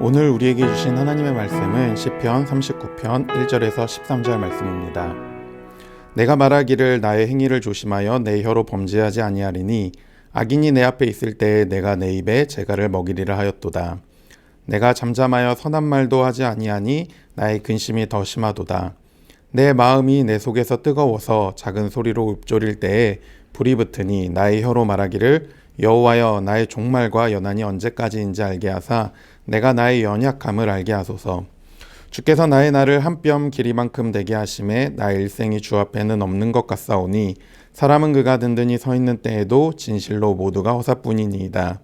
오늘 우리에게 주신 하나님의 말씀은 시편 39편 1절에서 13절 말씀입니다. 내가 말하기를 나의 행위를 조심하여 내 혀로 범죄하지 아니하리니 악인이 내 앞에 있을 때에 내가 내 입에 재갈을 먹이리라 하였도다. 내가 잠잠하여 선한 말도 하지 아니하니 나의 근심이 더 심하도다. 내 마음이 내 속에서 뜨거워서 작은 소리로 읊조릴 때에 불이 붙으니 나의 혀로 말하기를 여호와여 나의 종말과 연한이 언제까지인지 알게 하사 내가 나의 연약함을 알게 하소서. 주께서 나의 날을 한 뼘 길이만큼 되게 하심에 나의 일생이 주 앞에는 없는 것 같사오니 사람은 그가 든든히 서 있는 때에도 진실로 모두가 허사뿐이니이다.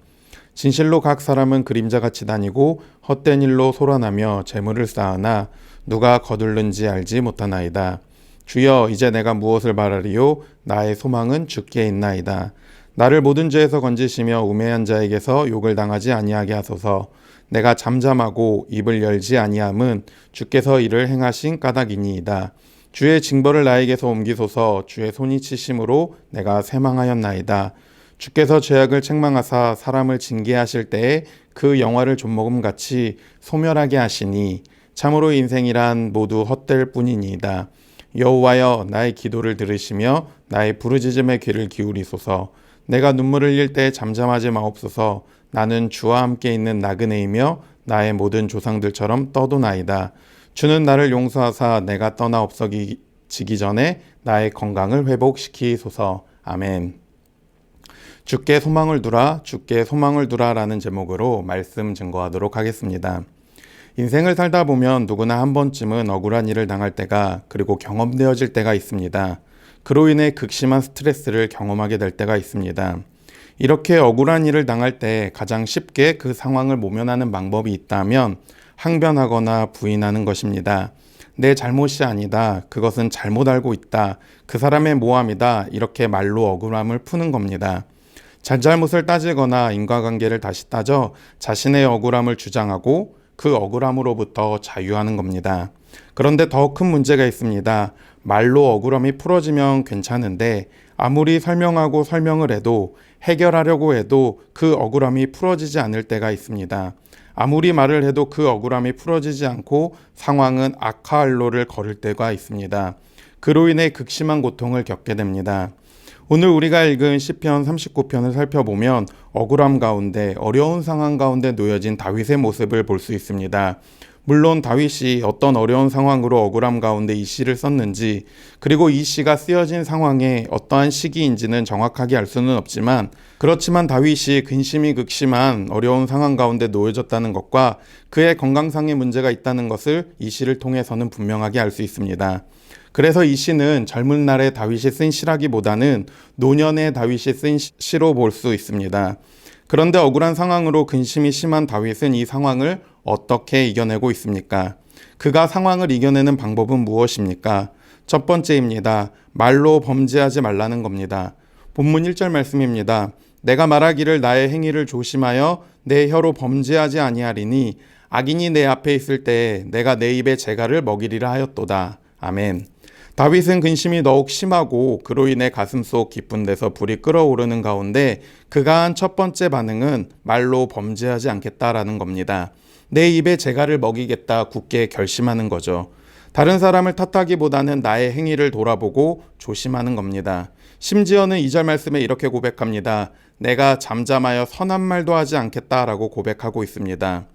진실로 각 사람은 그림자같이 다니고 헛된 일로 소란하며 재물을 쌓으나 누가 거둘는지 알지 못하나이다. 주여 이제 내가 무엇을 말하리요? 나의 소망은 주께 있나이다. 나를 모든 죄에서 건지시며 우매한 자에게서 욕을 당하지 아니하게 하소서. 내가 잠잠하고 입을 열지 아니함은 주께서 이를 행하신 까닭이니이다. 주의 징벌을 나에게서 옮기소서. 주의 손이 치심으로 내가 쇠망하였나이다. 주께서 죄악을 책망하사 사람을 징계하실 때에 그 영화를 좀먹음같이 소멸하게 하시니 참으로 인생이란 모두 헛될 뿐이니이다. 여호와여 나의 기도를 들으시며 나의 부르짖음에 귀를 기울이소서. 내가 눈물을 흘릴 때 잠잠하지 마옵소서. 나는 주와 함께 있는 나그네이며 나의 모든 조상들처럼 떠도나이다. 주는 나를 용서하사 내가 떠나 없어지기 전에 나의 건강을 회복시키소서. 아멘. 주께 소망을 두라, 주께 소망을 두라라는 제목으로 말씀 증거하도록 하겠습니다. 인생을 살다 보면 누구나 한 번쯤은 억울한 일을 당할 때가 그리고 경험되어질 때가 있습니다. 그로 인해 극심한 스트레스를 경험하게 될 때가 있습니다. 이렇게 억울한 일을 당할 때 가장 쉽게 그 상황을 모면하는 방법이 있다면 항변하거나 부인하는 것입니다. 내 잘못이 아니다. 그것은 잘못 알고 있다. 그 사람의 모함이다. 이렇게 말로 억울함을 푸는 겁니다. 잘잘못을 따지거나 인과관계를 다시 따져 자신의 억울함을 주장하고 그 억울함으로부터 자유하는 겁니다. 그런데 더 큰 문제가 있습니다. 말로 억울함이 풀어지면 괜찮은데 아무리 설명하고 설명을 해도 해결하려고 해도 그 억울함이 풀어지지 않을 때가 있습니다. 아무리 말을 해도 그 억울함이 풀어지지 않고 상황은 악화할로를 걸을 때가 있습니다. 그로 인해 극심한 고통을 겪게 됩니다. 오늘 우리가 읽은 시편 39편을 살펴보면 억울함 가운데 어려운 상황 가운데 놓여진 다윗의 모습을 볼 수 있습니다. 물론 다윗이 어떤 어려운 상황으로 억울함 가운데 이 시를 썼는지 그리고 이 시가 쓰여진 상황에 어떠한 시기인지는 정확하게 알 수는 없지만 그렇지만 다윗이 근심이 극심한 어려운 상황 가운데 놓여졌다는 것과 그의 건강상의 문제가 있다는 것을 이 시를 통해서는 분명하게 알 수 있습니다. 그래서 이 시는 젊은 날에 다윗이 쓴 시라기보다는 노년에 다윗이 쓴 시로 볼 수 있습니다. 그런데 억울한 상황으로 근심이 심한 다윗은 이 상황을 어떻게 이겨내고 있습니까? 그가 상황을 이겨내는 방법은 무엇입니까? 첫 번째입니다. 말로 범죄하지 말라는 겁니다. 본문 1절 말씀입니다. 내가 말하기를 나의 행위를 조심하여 내 혀로 범죄하지 아니하리니 악인이 내 앞에 있을 때에 내가 내 입에 재갈을 먹이리라 하였도다. 아멘. 다윗은 근심이 더욱 심하고 그로 인해 가슴속 깊은 데서 불이 끓어오르는 가운데 그가 한 첫 번째 반응은 말로 범죄하지 않겠다라는 겁니다. 내 입에 재갈을 먹이겠다 굳게 결심하는 거죠. 다른 사람을 탓하기보다는 나의 행위를 돌아보고 조심하는 겁니다. 심지어는 2절 말씀에 이렇게 고백합니다. 내가 잠잠하여 선한 말도 하지 않겠다라고 고백하고 있습니다.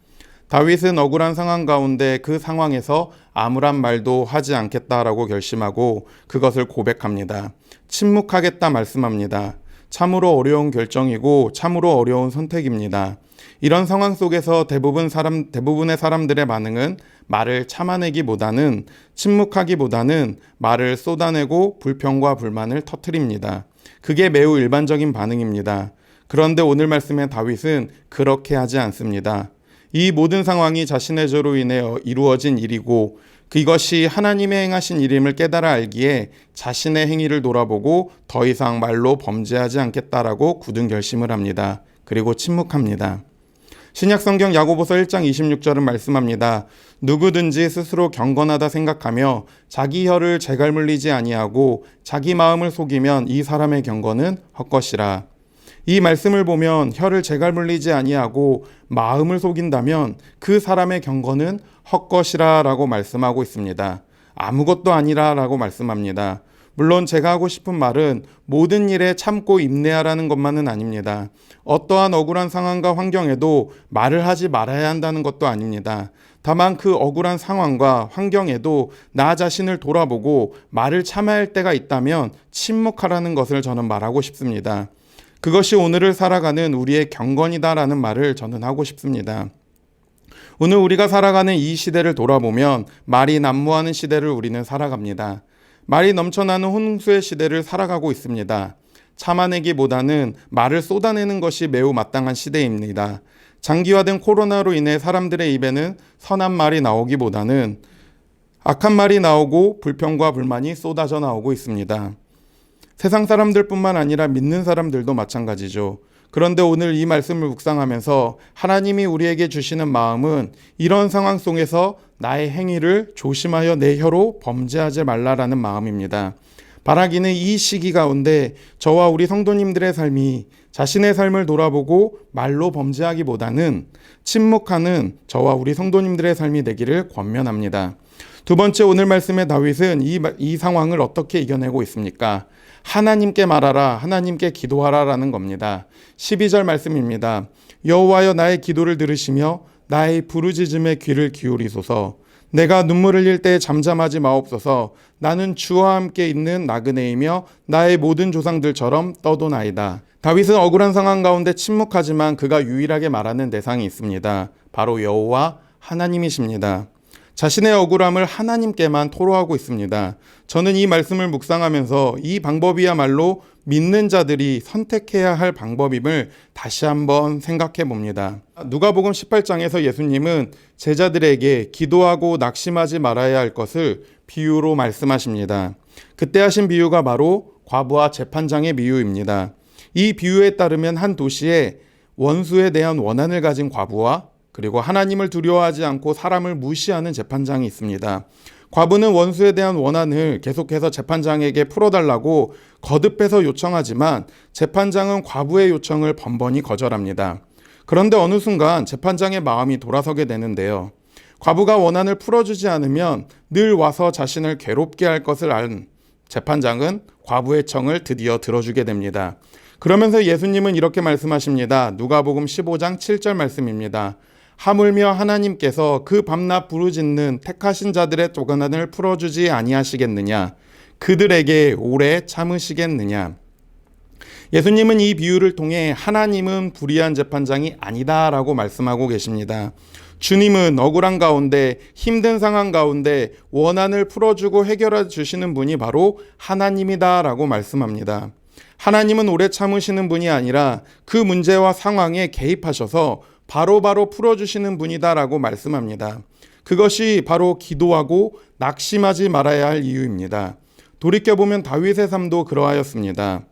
다윗은 억울한 상황 가운데 그 상황에서 아무런 말도 하지 않겠다라고 결심하고 그것을 고백합니다. 침묵하겠다 말씀합니다. 참으로 어려운 결정이고 참으로 어려운 선택입니다. 이런 상황 속에서 대부분의 사람들의 반응은 말을 참아내기보다는 침묵하기보다는 말을 쏟아내고 불평과 불만을 터뜨립니다. 그게 매우 일반적인 반응입니다. 그런데 오늘 말씀의 다윗은 그렇게 하지 않습니다. 이 모든 상황이 자신의 죄로 인해 이루어진 일이고 그것이 하나님의 행하신 일임을 깨달아 알기에 자신의 행위를 돌아보고 더 이상 말로 범죄하지 않겠다라고 굳은 결심을 합니다. 그리고 침묵합니다. 신약성경 야고보서 1장 26절은 말씀합니다. 누구든지 스스로 경건하다 생각하며 자기 혀를 재갈 물리지 아니하고 자기 마음을 속이면 이 사람의 경건은 헛것이라. 이 말씀을 보면 혀를 제갈 물리지 아니하고 마음을 속인다면 그 사람의 경건은 헛것이라 라고 말씀하고 있습니다. 아무것도 아니라 라고 말씀합니다. 물론 제가 하고 싶은 말은 모든 일에 참고 인내하라는 것만은 아닙니다. 어떠한 억울한 상황과 환경에도 말을 하지 말아야 한다는 것도 아닙니다. 다만 그 억울한 상황과 환경에도 나 자신을 돌아보고 말을 참아야 할 때가 있다면 침묵하라는 것을 저는 말하고 싶습니다. 그것이 오늘을 살아가는 우리의 경건이다라는 말을 저는 하고 싶습니다. 오늘 우리가 살아가는 이 시대를 돌아보면 말이 난무하는 시대를 우리는 살아갑니다. 말이 넘쳐나는 혼수의 시대를 살아가고 있습니다. 참아내기보다는 말을 쏟아내는 것이 매우 마땅한 시대입니다. 장기화된 코로나로 인해 사람들의 입에는 선한 말이 나오기보다는 악한 말이 나오고 불평과 불만이 쏟아져 나오고 있습니다. 세상 사람들뿐만 아니라 믿는 사람들도 마찬가지죠. 그런데 오늘 이 말씀을 묵상하면서 하나님이 우리에게 주시는 마음은 이런 상황 속에서 나의 행위를 조심하여 내 혀로 범죄하지 말라라는 마음입니다. 바라기는 이 시기 가운데 저와 우리 성도님들의 삶이 자신의 삶을 돌아보고 말로 범죄하기보다는 침묵하는 저와 우리 성도님들의 삶이 되기를 권면합니다. 두 번째, 오늘 말씀의 다윗은 이 상황을 어떻게 이겨내고 있습니까? 하나님께 말하라, 하나님께 기도하라 라는 겁니다. 12절 말씀입니다. 여호와여 나의 기도를 들으시며 나의 부르짖음에 귀를 기울이소서. 내가 눈물을 흘릴 때 잠잠하지 마옵소서. 나는 주와 함께 있는 나그네이며 나의 모든 조상들처럼 떠도나이다. 다윗은 억울한 상황 가운데 침묵하지만 그가 유일하게 말하는 대상이 있습니다. 바로 여호와 하나님이십니다. 자신의 억울함을 하나님께만 토로하고 있습니다. 저는 이 말씀을 묵상하면서 이 방법이야말로 믿는 자들이 선택해야 할 방법임을 다시 한번 생각해 봅니다. 누가복음 18장에서 예수님은 제자들에게 기도하고 낙심하지 말아야 할 것을 비유로 말씀하십니다. 그때 하신 비유가 바로 과부와 재판장의 비유입니다. 이 비유에 따르면 한 도시에 원수에 대한 원한을 가진 과부와 그리고 하나님을 두려워하지 않고 사람을 무시하는 재판장이 있습니다. 과부는 원수에 대한 원한을 계속해서 재판장에게 풀어달라고 거듭해서 요청하지만 재판장은 과부의 요청을 번번이 거절합니다. 그런데 어느 순간 재판장의 마음이 돌아서게 되는데요. 과부가 원한을 풀어주지 않으면 늘 와서 자신을 괴롭게 할 것을 안 재판장은 과부의 청을 드디어 들어주게 됩니다. 그러면서 예수님은 이렇게 말씀하십니다. 누가복음 15장 7절 말씀입니다. 하물며 하나님께서 그 밤낮 부르짖는 택하신 자들의 고난을 풀어주지 아니하시겠느냐? 그들에게 오래 참으시겠느냐? 예수님은 이 비유를 통해 하나님은 불의한 재판장이 아니다라고 말씀하고 계십니다. 주님은 억울한 가운데 힘든 상황 가운데 원한을 풀어주고 해결해 주시는 분이 바로 하나님이다라고 말씀합니다. 하나님은 오래 참으시는 분이 아니라 그 문제와 상황에 개입하셔서 바로바로 풀어주시는 분이다라고 말씀합니다. 그것이 바로 기도하고 낙심하지 말아야 할 이유입니다. 돌이켜보면 다윗의 삶도 그러하였습니다.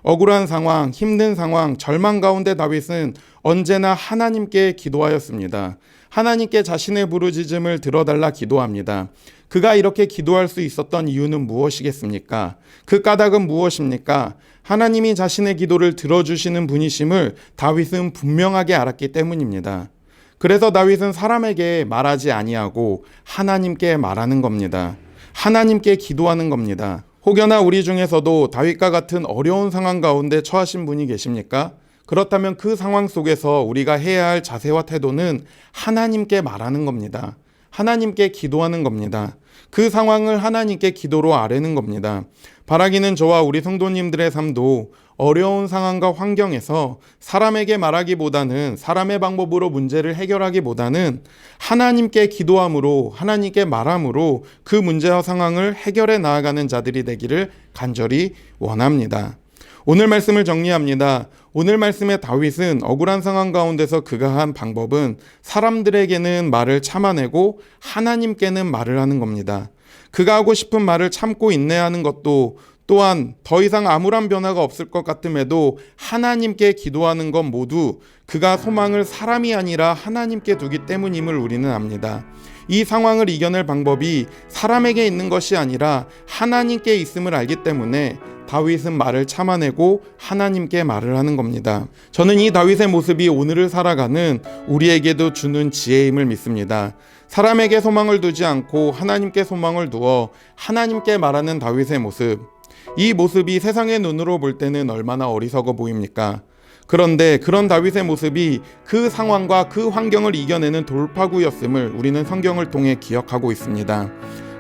억울한 상황, 힘든 상황, 절망 가운데 다윗은 언제나 하나님께 기도하였습니다. 하나님께 자신의 부르짖음을 들어달라 기도합니다. 그가 이렇게 기도할 수 있었던 이유는 무엇이겠습니까? 그 까닭은 무엇입니까? 하나님이 자신의 기도를 들어주시는 분이심을 다윗은 분명하게 알았기 때문입니다. 그래서 다윗은 사람에게 말하지 아니하고 하나님께 말하는 겁니다. 하나님께 기도하는 겁니다. 혹여나 우리 중에서도 다윗과 같은 어려운 상황 가운데 처하신 분이 계십니까? 그렇다면 그 상황 속에서 우리가 해야 할 자세와 태도는 하나님께 말하는 겁니다. 하나님께 기도하는 겁니다. 그 상황을 하나님께 기도로 아뢰는 겁니다. 바라기는 저와 우리 성도님들의 삶도 어려운 상황과 환경에서 사람에게 말하기보다는 사람의 방법으로 문제를 해결하기보다는 하나님께 기도함으로 하나님께 말함으로 그 문제와 상황을 해결해 나아가는 자들이 되기를 간절히 원합니다. 오늘 말씀을 정리합니다. 오늘 말씀의 다윗은 억울한 상황 가운데서 그가 한 방법은 사람들에게는 말을 참아내고 하나님께는 말을 하는 겁니다. 그가 하고 싶은 말을 참고 인내하는 것도 또한 더 이상 아무런 변화가 없을 것 같음에도 하나님께 기도하는 것 모두 그가 소망을 사람이 아니라 하나님께 두기 때문임을 우리는 압니다. 이 상황을 이겨낼 방법이 사람에게 있는 것이 아니라 하나님께 있음을 알기 때문에 다윗은 말을 참아내고 하나님께 말을 하는 겁니다. 저는 이 다윗의 모습이 오늘을 살아가는 우리에게도 주는 지혜임을 믿습니다. 사람에게 소망을 두지 않고 하나님께 소망을 두어 하나님께 말하는 다윗의 모습, 이 모습이 세상의 눈으로 볼 때는 얼마나 어리석어 보입니까? 그런데 그런 다윗의 모습이 그 상황과 그 환경을 이겨내는 돌파구였음을 우리는 성경을 통해 기억하고 있습니다.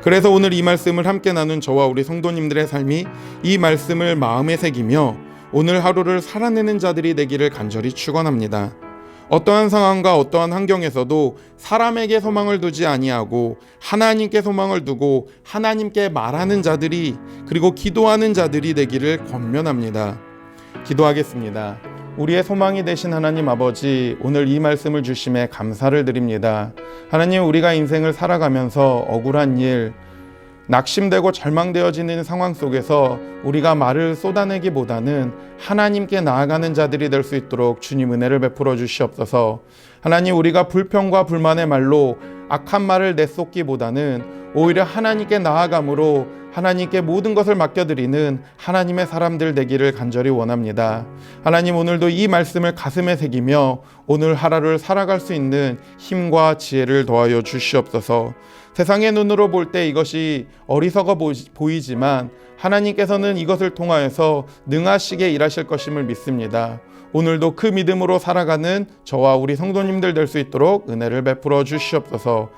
그래서 오늘 이 말씀을 함께 나눈 저와 우리 성도님들의 삶이 이 말씀을 마음에 새기며 오늘 하루를 살아내는 자들이 되기를 간절히 축원합니다. 어떠한 상황과 어떠한 환경에서도 사람에게 소망을 두지 아니하고 하나님께 소망을 두고 하나님께 말하는 자들이, 그리고 기도하는 자들이 되기를 권면합니다. 기도하겠습니다. 우리의 소망이 되신 하나님 아버지, 오늘 이 말씀을 주심에 감사를 드립니다. 하나님, 우리가 인생을 살아가면서 억울한 일, 낙심되고 절망되어지는 상황 속에서 우리가 말을 쏟아내기보다는 하나님께 나아가는 자들이 될 수 있도록 주님 은혜를 베풀어 주시옵소서. 하나님, 우리가 불평과 불만의 말로 악한 말을 내쏟기보다는 오히려 하나님께 나아감으로 하나님께 모든 것을 맡겨드리는 하나님의 사람들 되기를 간절히 원합니다. 하나님, 오늘도 이 말씀을 가슴에 새기며 오늘 하루를 살아갈 수 있는 힘과 지혜를 더하여 주시옵소서. 세상의 눈으로 볼 때 이것이 어리석어 보이지만 하나님께서는 이것을 통하여서 능하시게 일하실 것임을 믿습니다. 오늘도 그 믿음으로 살아가는 저와 우리 성도님들 될 수 있도록 은혜를 베풀어 주시옵소서.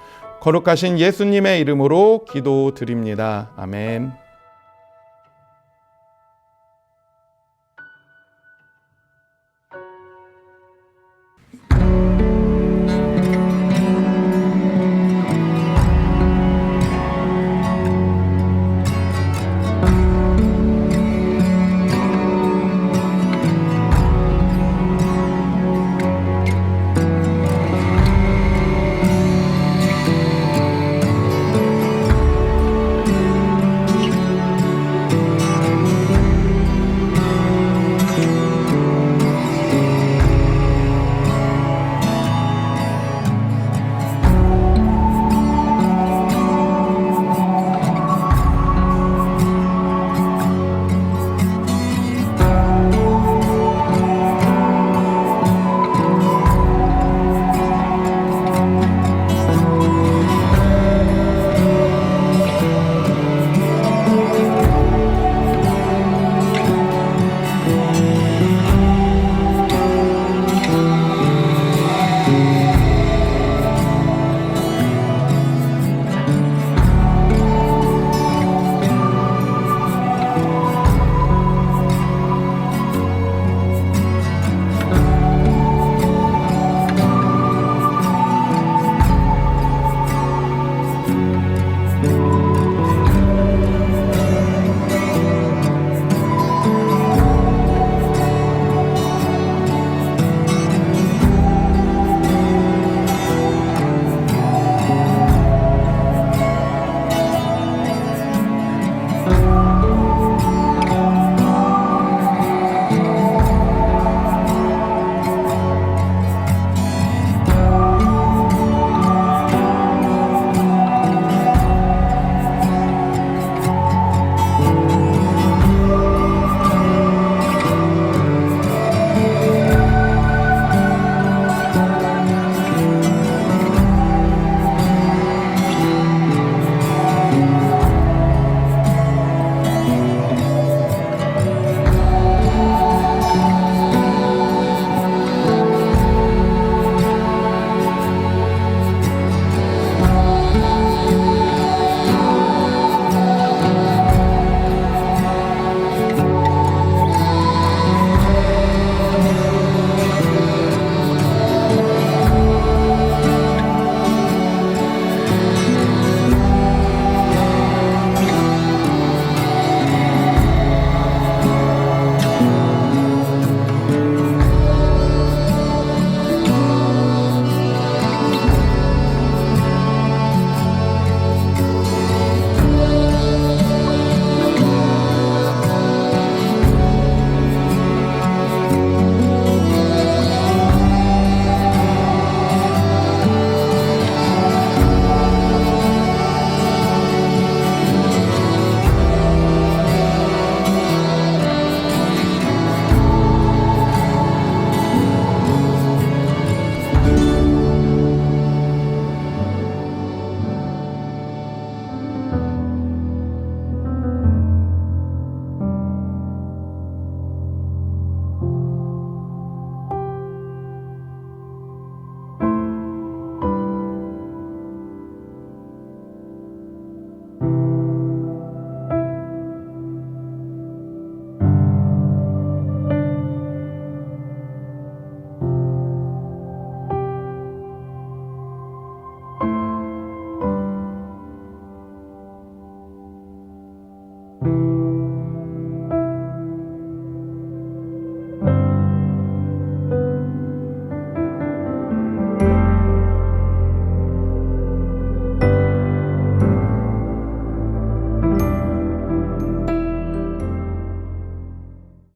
거룩하신 예수님의 이름으로 기도드립니다. 아멘.